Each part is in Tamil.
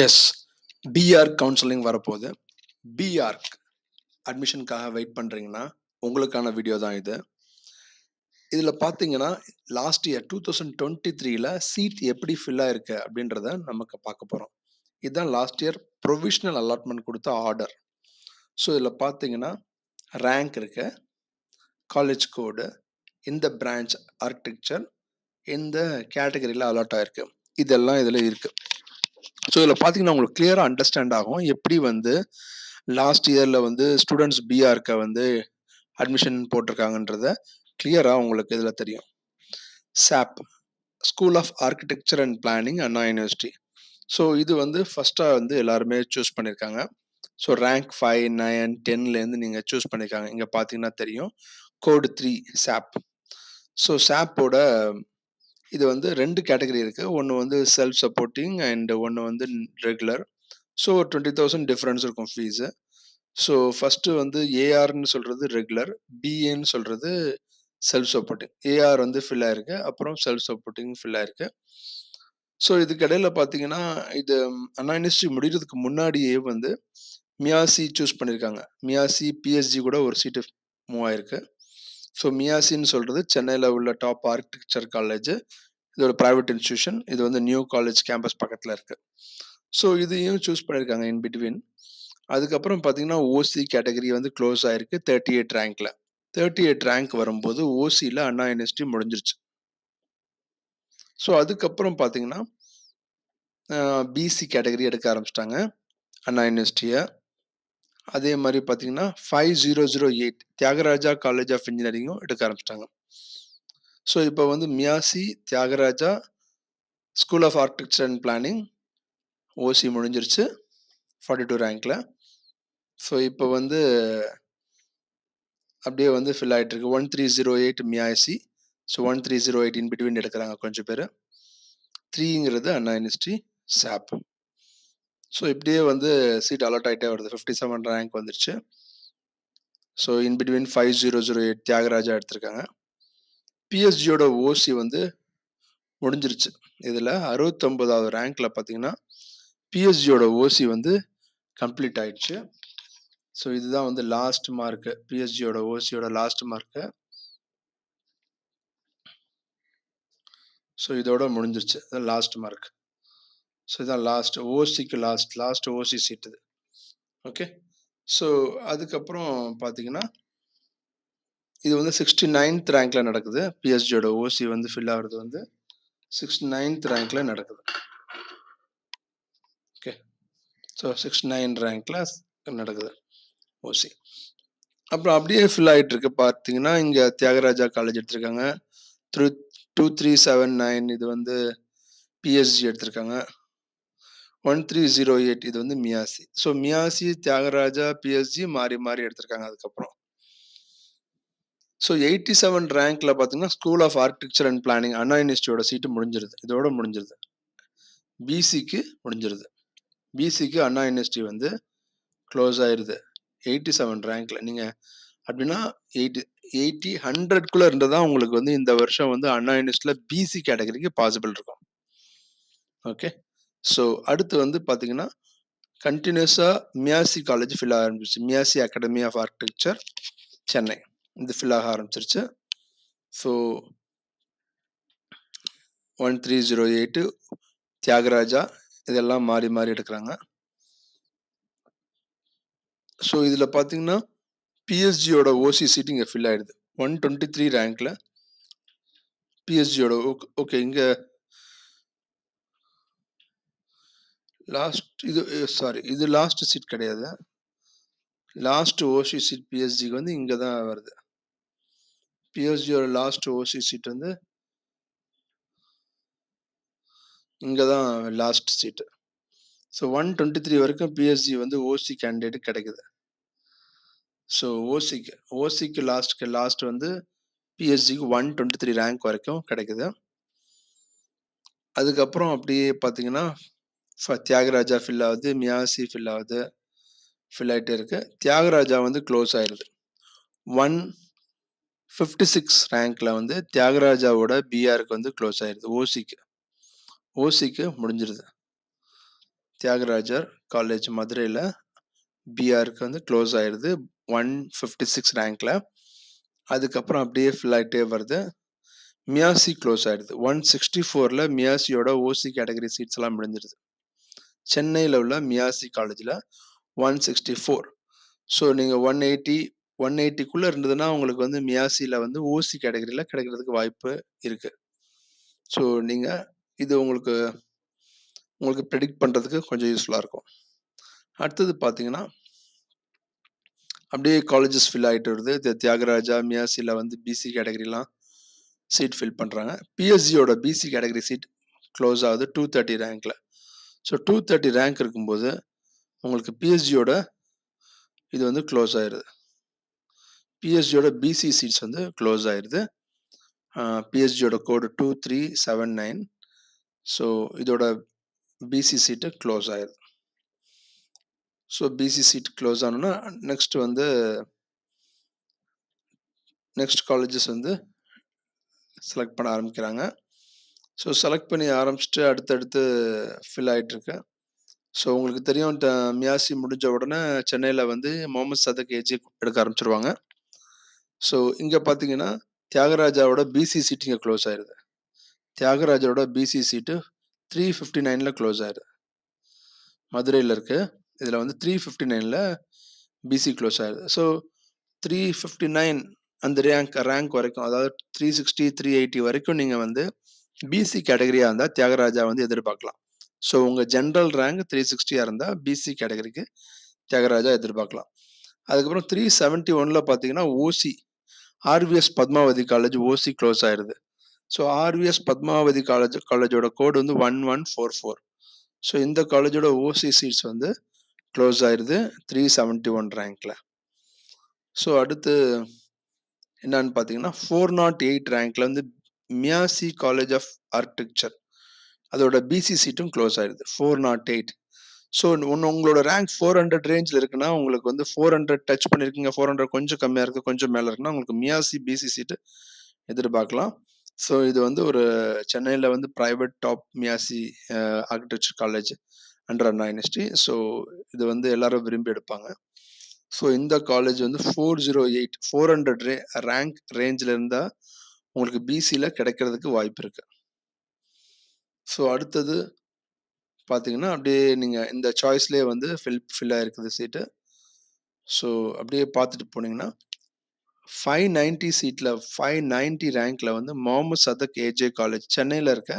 எஸ். பிஆர்க் கவுன்சிலிங் வரப்போகுது. பிஆர்க் அட்மிஷனுக்காக வெயிட் பண்ணுறீங்கன்னா உங்களுக்கான வீடியோ தான் இது. இதில் பார்த்தீங்கன்னா லாஸ்ட் இயர் 2023ல் சீட் எப்படி ஃபில் ஆயிருக்கு அப்படின்றத நமக்கு பார்க்க போகிறோம். இதுதான் லாஸ்ட் இயர் ப்ரொவிஷ்னல் அலாட்மெண்ட் கொடுத்த ஆர்டர். ஸோ இதில் பார்த்தீங்கன்னா ரேங்க் இருக்கு, காலேஜ் கோடு, இந்த பிரான்ச் ஆர்கிடெக்சர், இந்த கேட்டகரியில் அலாட் ஆயிருக்கு, இதெல்லாம் இதில் இருக்குது. ஸோ இதில் பார்த்தீங்கன்னா உங்களுக்கு கிளியராக அண்டர்ஸ்டாண்ட் ஆகும் எப்படி லாஸ்ட் இயரில் ஸ்டூடெண்ட்ஸ் பிஆர்க்க அட்மிஷன் போட்டிருக்காங்கன்றத கிளியராக உங்களுக்கு இதில் தெரியும். SAP school of architecture and planning, Anna university. So இது ஃபஸ்ட்டாக எல்லாருமே சூஸ் பண்ணியிருக்காங்க. ஸோ ரேங்க் 5, 9, 10லேருந்து நீங்கள் சூஸ் பண்ணியிருக்காங்க. இங்கே பார்த்தீங்கன்னா தெரியும் கோடு 3 சாப். ஸோ சாப்போட இது 2 கேட்டகரி இருக்குது. ஒன்று செல்ஃப் சப்போர்ட்டிங் அண்ட் ஒன்று ரெகுலர். ஸோ 20,000 டிஃப்ரென்ஸ் இருக்கும் ஃபீஸு. ஸோ ஃபஸ்ட்டு ஏஆர்னு சொல்கிறது ரெகுலர், பிஏன்னு சொல்கிறது செல்ஃப் சப்போர்ட்டிங். ஏஆர் ஃபில் ஆயிருக்கு, அப்புறம் செல்ஃப் சப்போர்ட்டிங் ஃபில் ஆயிருக்கு. ஸோ இதுக்கிடையில் பார்த்தீங்கன்னா இது அண்ணா யூனிவர்சிட்டி முடிகிறதுக்கு முன்னாடியே மியாசி சூஸ் பண்ணியிருக்காங்க. மியாசி பிஎஸ்ஜி கூட ஒரு சீட்டு மூவ் ஆயிருக்கு. ஸோ மியாசின்னு சொல்கிறது சென்னையில் உள்ள டாப் ஆர்கிடெக்சர் காலேஜ். இது ஒரு ப்ரைவேட் இன்ஸ்டியூஷன். இது நியூ காலேஜ் கேம்பஸ் பக்கத்தில் இருக்குது. ஸோ இதையும் சூஸ் பண்ணியிருக்காங்க இன் பிட்வீன். அதுக்கப்புறம் பார்த்தீங்கன்னா ஓசி கேட்டகரி க்ளோஸ் ஆயிருக்கு 38 ரேங்க்ல. 38 ரேங்க் வரும்போது ஓசியில் அண்ணா யூனிவர்சிட்டி முடிஞ்சிருச்சு. ஸோ அதுக்கப்புறம் பார்த்தீங்கன்னா பிசி கேட்டகரி எடுக்க ஆரம்பிச்சிட்டாங்க அண்ணா யூனிவர்சிட்டியை. அதே மாதிரி பார்த்தீங்கன்னா 5008 தியாகராஜா காலேஜ் ஆஃப் இன்ஜினியரிங்கும் எடுக்க ஆரம்பிச்சிட்டாங்க. ஸோ இப்போ MEASI, Thiagaraja, school of architecture and planning OC முடிஞ்சிருச்சு 42 ரேங்க்ல. ஸோ இப்போ அப்படியே ஃபில் ஆகிட்டு இருக்கு. 1308 மியாசி. ஸோ 1308 இன் பிட்வீன் எடுக்கிறாங்க கொஞ்சம் பேர். 3ங்கிறது அண்ணா யூனிவர்சிட்டி சாப். ஸோ இப்படியே சீட் அலாட் ஆகிட்டே வருது. 57 ரேங்க் வந்துருச்சு. ஸோ இன் பிட்வீன் 5008 தியாகராஜா எடுத்திருக்காங்க. பிஎஸ்ஜியோட ஓசி முடிஞ்சிருச்சு. இதில் 69வது ரேங்க்ல பார்த்தீங்கன்னா பிஎஸ்ஜியோட ஓசி கம்ப்ளீட் ஆயிடுச்சு. ஸோ இதுதான் லாஸ்ட் மார்க்கு, பிஎஸ்ஜியோட ஓசியோட லாஸ்ட் மார்க்கு. ஸோ இதோட முடிஞ்சிருச்சு, லாஸ்ட் மார்க். ஸோ இதுதான் லாஸ்ட் ஓசிக்கு லாஸ்ட் ஓசி சீட் இது. ஓகே. ஸோ அதுக்கப்புறம் பார்த்தீங்கன்னா இது 69th ரேங்க்ல நடக்குது. பிஎஸ்ஜியோட ஓசி ஃபில் ஆகுறது 69th ரேங்க்ல நடக்குது. ஓகே. ஸோ 69 ரேங்க்ல நடக்குது ஓசி. அப்புறம் அப்படியே ஃபில் ஆகிட்டு இருக்கு. பார்த்தீங்கன்னா இங்கே தியாகராஜா காலேஜ் எடுத்திருக்காங்க. 2379 இது பிஎஸ்ஜி எடுத்திருக்காங்க. 1308 இது மியாசி. ஸோ மியாசி, தியாகராஜா, பிஎஸ்ஜி மாறி மாறி எடுத்திருக்காங்க. அதுக்கப்புறம் ஸோ 87 ரேங்க்ல பார்த்தீங்கன்னா school of architecture and planning Anna யூனிவர்சிட்டியோட சீட்டு முடிஞ்சிருது. இதோட முடிஞ்சிருது. பிசிக்கு முடிஞ்சிருது. பிசிக்கு அண்ணா யூனிவர்சிட்டி க்ளோஸ் ஆயிடுது 87 ரேங்க்ல. நீங்கள் அப்படின்னா 80 100க்குள்ளே இருந்தது தான் உங்களுக்கு இந்த வருஷம் அண்ணா யூனிவர்சிட்டியில் பிசி கேட்டகரிக்கு பாசிபிள் இருக்கும். ஓகே. ஸோ அடுத்து பார்த்தீங்கன்னா கண்டினியூஸாக மியாசி காலேஜ் ஃபில் ஆக ஆரம்பிச்சிருச்சு. MEASI academy of architecture Chennai fill ஆக ஆரம்பிச்சிருச்சு. ஸோ 1308 தியாகராஜா இதெல்லாம் மாறி மாறி எடுக்கிறாங்க. ஸோ இதில் பார்த்தீங்கன்னா பிஎஸ்ஜியோட ஓசி சீட் இங்கே ஃபில் ஆகிடுது 123 ரேங்க்ல பிஎஸ்ஜியோட. ஓகே. இங்கே லாஸ்ட் இது லாஸ்ட் சீட் கிடையாது. லாஸ்ட் ஓசி சீட் பிஎஸ்ஜிக்கு இங்கே தான் வருது. பிஎஸ்ஜியோட லாஸ்ட் ஓசி சீட் இங்கே தான் லாஸ்ட் சீட்டு. ஸோ 123 வரைக்கும் பிஎஸ்ஜி ஓசி கேண்டிடேட் கிடைக்குது. ஸோ ஓசிக்கு லாஸ்ட் பிஎஸ்ஜிக்கு 123 ரேங்க் வரைக்கும் கிடைக்குது. அதுக்கப்புறம் அப்படியே பார்த்தீங்கன்னா தியாகராஜா ஃபில் ஆகுது, மியாசி ஃபில் ஆகுது, ஃபில் ஆகிட்டே இருக்கு. தியாகராஜா க்ளோஸ் ஆயிடுது. 156 ரேங்க்ல தியாகராஜாவோட பிஆருக்கு க்ளோஸ் ஆயிடுது. ஓசிக்கு முடிஞ்சிருது. தியாகராஜர் காலேஜ் மதுரையில் பிஆருக்கு வந்து க்ளோஸ் ஆயிடுது 156 ரேங்க்ல. அதுக்கப்புறம் அப்படியே ஃபில் ஆகிட்டே வருது. மியாசி க்ளோஸ் ஆயிடுது 164ல். மியாசியோட ஓசி கேட்டகரி சீட்ஸ் எல்லாம் முடிஞ்சிருது. சென்னையில் உள்ள மியாசி காலேஜில் 164. ஸோ நீங்கள் 180க்குள்ளே இருந்ததுன்னா உங்களுக்கு வந்து மியாசியில் வந்து ஓசி கேட்டகரியில் கிடைக்கிறதுக்கு வாய்ப்பு இருக்குது. ஸோ நீங்கள் இது உங்களுக்கு ப்ரெடிக்ட் பண்ணுறதுக்கு கொஞ்சம் யூஸ்ஃபுல்லாக இருக்கும். அடுத்தது பார்த்தீங்கன்னா அப்படியே காலேஜஸ் ஃபில் ஆகிட்டு வருது. தியாகராஜா மியாசியில் வந்து பிசி கேட்டகரிலாம் சீட் ஃபில் பண்ணுறாங்க. பிஎஸ்ஜியோட பிசி கேட்டகரி சீட் க்ளோஸ் ஆகுது 230 ரேங்க்கில். ஸோ 230 ரேங்க் இருக்கும்போது உங்களுக்கு பிஎஸ்ஜியோட இது வந்து க்ளோஸ் ஆயிடுது. பிஎஸ்ஜியோட பிசி சீட்ஸ் வந்து க்ளோஸ் ஆயிடுது. பிஎஸ்ஜியோட கோடு 2379. ஸோ இதோட பிசி சீட்டு க்ளோஸ் ஆயிடுது. ஸோ பிசி சீட் க்ளோஸ் ஆனோன்னா நெக்ஸ்ட் காலேஜஸ் வந்து செலக்ட் பண்ண ஆரம்பிக்கிறாங்க. ஸோ செலக்ட் பண்ணி ஆரம்பிச்சுட்டு அடுத்தடுத்து ஃபில் ஆகிட்டுருக்கு. ஸோ உங்களுக்கு தெரியும், மியாசி முடிஞ்ச உடனே சென்னையில் வந்து முகமது சதக் ஏஜி எடுக்க ஆரம்பிச்சிருவாங்க. ஸோ இங்கே பார்த்தீங்கன்னா தியாகராஜாவோட பிசி சீட்டு இங்கே க்ளோஸ் ஆயிடுது. தியாகராஜாவோட பிசி சீட்டு 359ல் க்ளோஸ் ஆயிடுது. மதுரையில் இருக்குது. இதில் வந்து 359ல் பிசி க்ளோஸ் ஆயிடுது. ஸோ 359 அந்த ரேங்க் வரைக்கும், அதாவது 360 380 வரைக்கும் நீங்கள் வந்து பிசி கேட்டகரியாக இருந்தால் தியாகராஜா வந்து எதிர்பார்க்கலாம். ஸோ உங்கள் ஜென்ரல் ரேங்க் 360 இருந்தால் பிசி கேட்டகரிக்கு தியாகராஜா எதிர்பார்க்கலாம். அதுக்கப்புறம் 371ல் பார்த்தீங்கன்னா OC RVS Padmavathi college OC close ஆயிடுது. ஸோ ஆர்விஎஸ் பத்மாவதி காலேஜோட கோடு வந்து 1144. ஸோ இந்த காலேஜோட ஓசி சீட்ஸ் வந்து க்ளோஸ் ஆயிடுது 371 ரேங்க்ல. ஸோ அடுத்து என்னன்னு பார்த்தீங்கன்னா 408 ரேங்க்ல வந்து மியாசி காலேஜ் ஆஃப் ஆர்கிடெக்சர் அதோட பிசி சீட்டும் க்ளோஸ் ஆயிடுது 408. ஸோ உங்களோட ரேங்க் 400 ரேஞ்சில் இருக்குன்னா உங்களுக்கு வந்து 400 டச் பண்ணியிருக்கீங்க, 400 கொஞ்சம் கம்மியாக இருக்குது, கொஞ்சம் மேலே இருக்குன்னா உங்களுக்கு மியாசி பிசி சீட்டு எதிர்பார்க்கலாம். ஸோ இது வந்து ஒரு சென்னையில் வந்து private top MEASI architecture college under Anna university. So இது வந்து எல்லாரும் விரும்பி எடுப்பாங்க. ஸோ இந்த காலேஜ் வந்து 408 400 ரேங்க் ரேஞ்சில் இருந்தால் உங்களுக்கு பிசியில் கிடைக்கிறதுக்கு வாய்ப்பு இருக்கு. ஸோ அடுத்தது பார்த்தீங்கன்னா அப்படியே நீங்கள் இந்த சாய்ஸ்லேயே வந்து ஃபில் ஆகிருக்குது சீட்டு. ஸோ அப்படியே பார்த்துட்டு போனீங்கன்னா 590 சீட்டில் 590 ரேங்க்ல வந்து முகமது சதக் ஏஜே காலேஜ் சென்னையில் இருக்க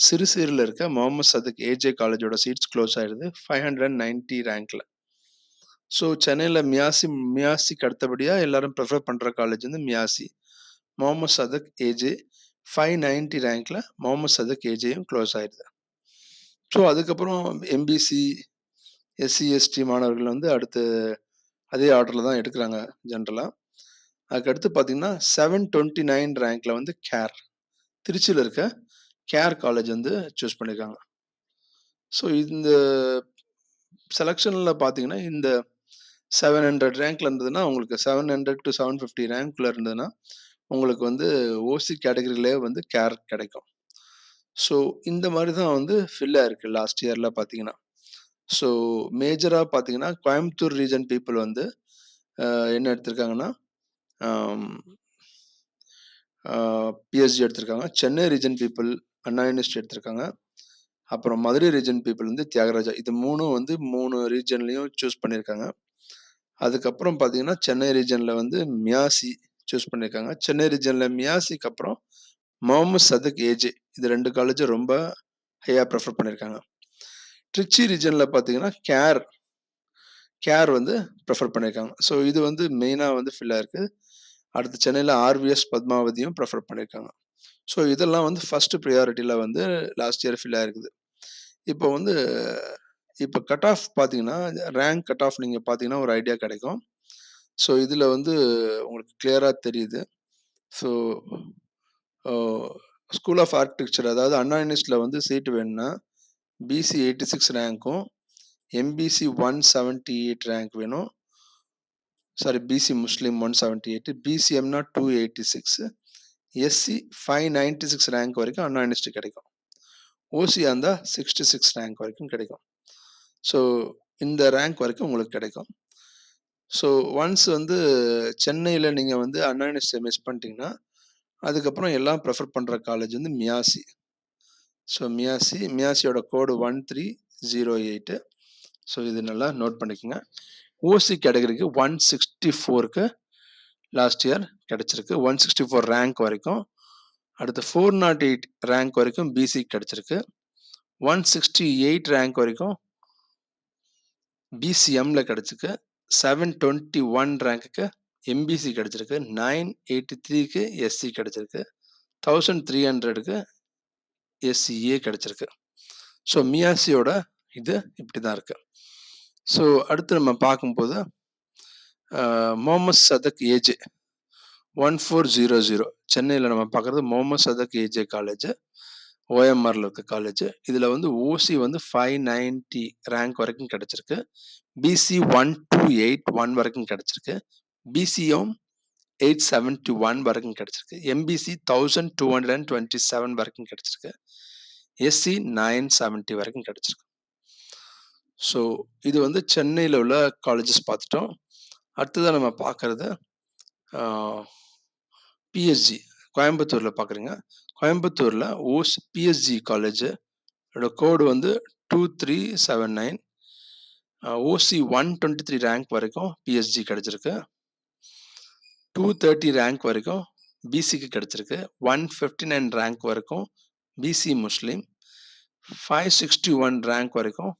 சிறுசீரில் இருக்க முகமது சதக் ஏஜே காலேஜோட சீட்ஸ் க்ளோஸ் ஆயிடுது 590 ரேங்க்ல. ஸோ சென்னையில் மியாசிக்கு அடுத்தபடியாக எல்லாரும் ப்ரிஃபர் பண்ணுற காலேஜ் வந்து மியாசி. முகமது சதக் ஏஜே 590 ரேங்க்ல முகமது சதக் ஏஜேயும் க்ளோஸ் ஆயிடுது. ஸோ அதுக்கப்புறம் எம்பிசி எஸ்சி எஸ்டி மாணவர்கள் வந்து அடுத்து அதே ஆர்டரில் தான் எடுக்கிறாங்க ஜென்ரலாக. அதுக்கடுத்து பார்த்தீங்கன்னா 729 ரேங்க்ல வந்து திருச்சியில் இருக்க கேர் காலேஜ் வந்து சூஸ் பண்ணியிருக்காங்க. ஸோ இந்த செலெக்ஷனில் பார்த்தீங்கன்னா இந்த 700 ரேங்க்ல இருந்ததுன்னா உங்களுக்கு 700 to 750 ரேங்க்ல இருந்ததுன்னா உங்களுக்கு வந்து ஓசி கேட்டகரியிலே வந்து கேர் கிடைக்கும். ஸோ இந்த மாதிரி தான் வந்து ஃபில் ஆயிருக்கு லாஸ்ட் இயரில் பார்த்தீங்கன்னா. ஸோ மேஜராக பார்த்தீங்கன்னா கோயம்புத்தூர் ரீஜன் பீப்புள் வந்து என்ன எடுத்திருக்காங்கன்னா பிஎஸ்ஜி எடுத்திருக்காங்க. சென்னை ரீஜன் பீப்புள் அண்ணா யூனிவர்சிட்டி எடுத்திருக்காங்க. அப்புறம் மதுரை ரீஜன் பீப்புள் வந்து தியாகராஜா. இது மூணும் வந்து 3 ரீஜன்லையும் சூஸ் பண்ணியிருக்காங்க. அதுக்கப்புறம் பார்த்தீங்கன்னா சென்னை ரீஜனில் வந்து மியாசி சூஸ் பண்ணியிருக்காங்க. சென்னை ரீஜனில் மியாசிக்கு அப்புறம் முகமது சதக் ஏஜே இது 2 காலேஜும் ரொம்ப ஹையாக ப்ரிஃபர் பண்ணியிருக்காங்க. ட்ரிச்சி ரீஜனில் பார்த்தீங்கன்னா கேர் வந்து ப்ரிஃபர் பண்ணியிருக்காங்க. ஸோ இது வந்து மெயினாக வந்து ஃபில் ஆயிருக்கு. அடுத்து சென்னையில் ஆர்விஎஸ் பத்மாவதியும் ப்ரிஃபர் பண்ணியிருக்காங்க. ஸோ இதெல்லாம் வந்து ஃபர்ஸ்ட் ப்ரியாரிட்டியில் வந்து லாஸ்ட் இயர் ஃபில் ஆயிருக்குது. இப்போ கட் ஆஃப் பார்த்தீங்கன்னா ரேங்க் கட் ஆஃப் நீங்கள் பார்த்தீங்கன்னா ஒரு ஐடியா கிடைக்கும். ஸோ இதில் வந்து உங்களுக்கு கிளியராக தெரியுது. ஸோ ஸ்கூல் ஆஃப் ஆர்கிடெக்சர் அதாவது அண்ணா யூனிவர்சிட்டியில் வந்து சீட்டு வேணும்னா பிசி 86 ரேங்க்கும் எம்பிசி 178 ரேங்க் வேணும். பிசி முஸ்லீம் 178, பிசிஎம்னா 286, எஸ்சி 596 ரேங்க் வரைக்கும் அண்ணா யூனிவர்சிட்டி கிடைக்கும். ஓசியாக இருந்தால் 66 ரேங்க் வரைக்கும் கிடைக்கும். ஸோ இந்த ரேங்க் வரைக்கும் உங்களுக்கு கிடைக்கும். ஸோ ஒன்ஸ் வந்து சென்னையில் நீங்கள் வந்து அண்ணா யூனிவர்சிட்டியை மிஸ் பண்ணிட்டீங்கன்னா அதுக்கப்புறம் எல்லாம் ப்ரெஃபர் பண்ணுற காலேஜ் வந்து மியாசி. ஸோ மியாசியோட கோடு 1308. ஸோ இது நல்லா நோட் பண்ணிக்கோங்க. ஓசி கேட்டகரிக்கு 164க்கு லாஸ்ட் இயர் கிடச்சிருக்கு. 164 ரேங்க் வரைக்கும். அடுத்து 408 ரேங்க் வரைக்கும் பிசி கிடச்சிருக்கு. 168 ரேங்க் வரைக்கும் பிசிஎம்ல கிடச்சிருக்கு. 721 ரேங்க்குக்கு எம்பிசி கிடச்சிருக்கு. 983க்கு எஸ்சி கிடச்சிருக்கு. 1300க்கு எஸ்சிஏ கிடச்சிருக்கு. ஸோ மியாசியோட இது இப்படி தான் இருக்கு. ஸோ அடுத்து நம்ம பார்க்கும்போது முகமது சதக் ஏஜே 1400 சென்னையில் நம்ம பார்க்குறது முகமது சதக் ஏஜே காலேஜ், ஓஎம்ஆரில் இருக்க காலேஜ். இதில் வந்து ஓசி வந்து 590 ரேங்க் வரைக்கும் கிடச்சிருக்கு. பிசி 1281 வரைக்கும் கிடச்சிருக்கு. பிசியும் 871 வரைக்கும் கிடச்சிருக்கு. எம்பிசி 1227 வரைக்கும் கிடச்சிருக்கு. எஸ்சி 970 வரைக்கும் கிடச்சிருக்கு. ஸோ இது வந்து சென்னையில் உள்ள காலேஜஸ் பார்த்துட்டோம். அடுத்ததாக நம்ம பார்க்குறது பிஎஸ்ஜி கோயம்புத்தூரில் பார்க்குறீங்க. கோயம்புத்தூரில் பிஎஸ்ஜி காலேஜ் கோடு வந்து 2379. ஓசி 123 ரேங்க் வரைக்கும் பிஎஸ்ஜி கிடச்சிருக்கு. 230 ரேங்க் வரைக்கும் பிசிக்கு கிடச்சிருக்கு. 159 ரேங்க் வரைக்கும் பிசி முஸ்லீம். 561 ரேங்க் வரைக்கும்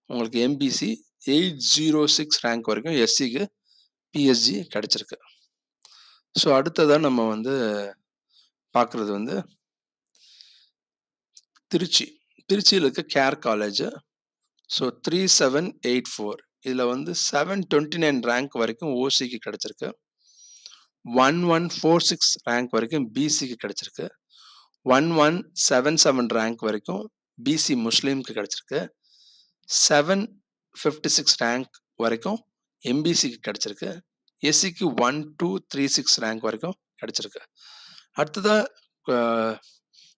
உங்களுக்கு எம்பிசி. 806 ரேங்க் வரைக்கும் எஸ்சிக்கு பிஎஸ்ஜி கிடச்சிருக்கு. ஸோ அடுத்ததாக நம்ம வந்து பார்க்குறது வந்து திருச்சியில் இருக்க கேர் காலேஜ். ஸோ 3784 இதில் வந்து 729 ரேங்க் வரைக்கும் ஓசிக்கு கிடச்சிருக்கு. 1146 ரேங்க் வரைக்கும் பிசிக்கு கிடச்சிருக்கு. 1177 ரேங்க் வரைக்கும் பிசி முஸ்லீம்க்கு கிடச்சிருக்கு. 756 ரேங்க் வரைக்கும் எம்பிசிக்கு கிடச்சிருக்கு. எஸ்சிக்கு 1236 ரேங்க் வரைக்கும் கிடச்சிருக்கு. அடுத்ததாக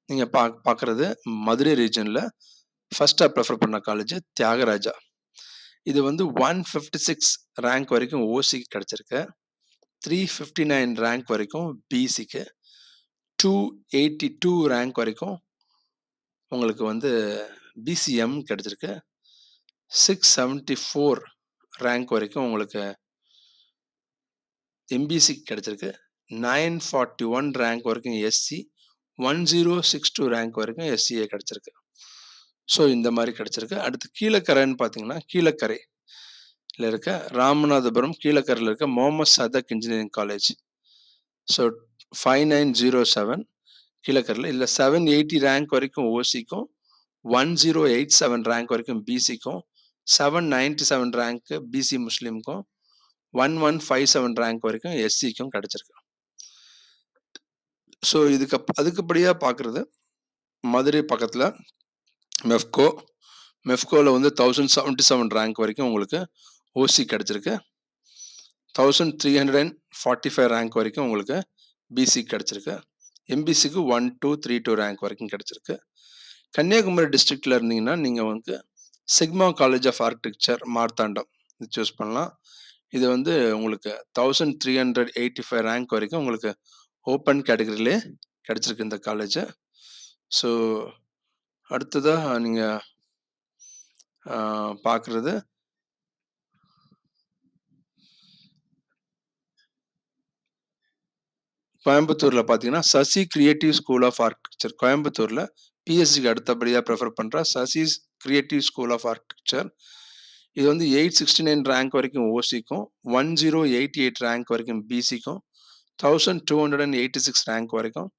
நீங்கள் பார்க்குறது மதுரை ரீஜனில் ஃபர்ஸ்ட்டாக ப்ரெஃபர் பண்ண காலேஜ் தியாகராஜா. இது வந்து 156 ரேங்க் வரைக்கும் ஓசிக்கு கிடச்சிருக்கு. 359 ரேங்க் வரைக்கும் பிசிக்கு. 282 ரேங்க் வரைக்கும் உங்களுக்கு வந்து பிசிஎம் கிடச்சிருக்கு. 674 ரேங்க் வரைக்கும் உங்களுக்கு எம்பிசிக்கு கிடச்சிருக்கு. 941 ரேங்க் வரைக்கும் எஸ்சி. 1062 ரேங்க் வரைக்கும் எஸ்சிஏ கிடச்சிருக்கு. ஸோ இந்த மாதிரி கிடச்சிருக்கு. அடுத்து கீழக்கரைன்னு பார்த்தீங்கன்னா கீழக்கரையில் இருக்க ராமநாதபுரம் கீழக்கரையில் இருக்க Mohammed Sadak engineering college. So 5907 கீழக்கரையில். இதில் 780 ரேங்க் வரைக்கும் ஓசிக்கும், 1087 ரேங்க் வரைக்கும் பிசிக்கும், 797 ரேங்க்கு பிசி முஸ்லீமுக்கும், 1157 ரேங்க் வரைக்கும் எஸ்சிக்கும் கிடச்சிருக்கு. ஸோ அதுக்குப்படியாக பார்க்குறது மதுரை பக்கத்தில் மெஃப்கோவில் வந்து 1077 ரேங்க் வரைக்கும் உங்களுக்கு ஓசி கிடச்சிருக்கு. 1345 ரேங்க் வரைக்கும் உங்களுக்கு பிசி கிடச்சிருக்கு. எம்பிசிக்கு 1232 ரேங்க் வரைக்கும் கிடச்சிருக்கு. கன்னியாகுமரி டிஸ்ட்ரிக்டில் இருந்தீங்கன்னா நீங்கள் வந்து Sigma college of architecture Marthandam choose பண்ணலாம். இது வந்து உங்களுக்கு 1385 ரேங்க் வரைக்கும் உங்களுக்கு ஓப்பன் கேட்டகரியிலே கிடச்சிருக்கு இந்த காலேஜ். ஸோ அடுத்ததாக நீங்கள் பார்க்குறது கோயம்புத்தூரில் பார்த்தீங்கன்னா Sasi creative school of architecture. கோயம்புத்தூரில் பிஎஸ்சிக்கு அடுத்தபடியாக ப்ரிஃபர் பண்ணுற Sasi's creative school of architecture. இது வந்து 869 ரேங்க் வரைக்கும் ஓசிக்கும், 1088 ரேங்க் வரைக்கும் பிசிக்கும், 1286 ரேங்க் வரைக்கும்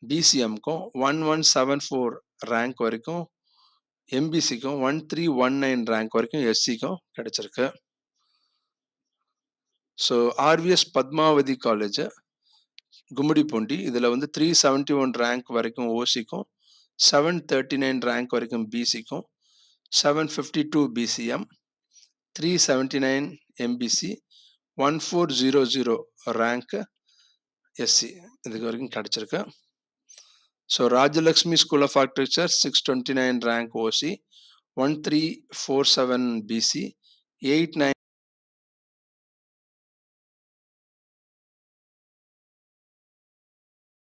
பிசிஎம்க்கும், 1174 ரேங்க் வரைக்கும் எம்பிசிக்கும், 1319 ரேங்க் வரைக்கும் எஸ்சிக்கும் கிடைச்சிருக்கு. So RVS Padmavathi college Gummidipoondi. இதில் வந்து 371 ரேங்க் வரைக்கும் ஓசிக்கும், 739 ரேங்க் வரைக்கும் பிசிக்கும், 752 பிசிஎம், 379 எம்பிசி, 1400 ரேங்க் எஸ்சி இதுக்கு வரைக்கும் கிடச்சிருக்கு. So Rajalakshmi school of architecture 629 rank OC, 1347 BC, 89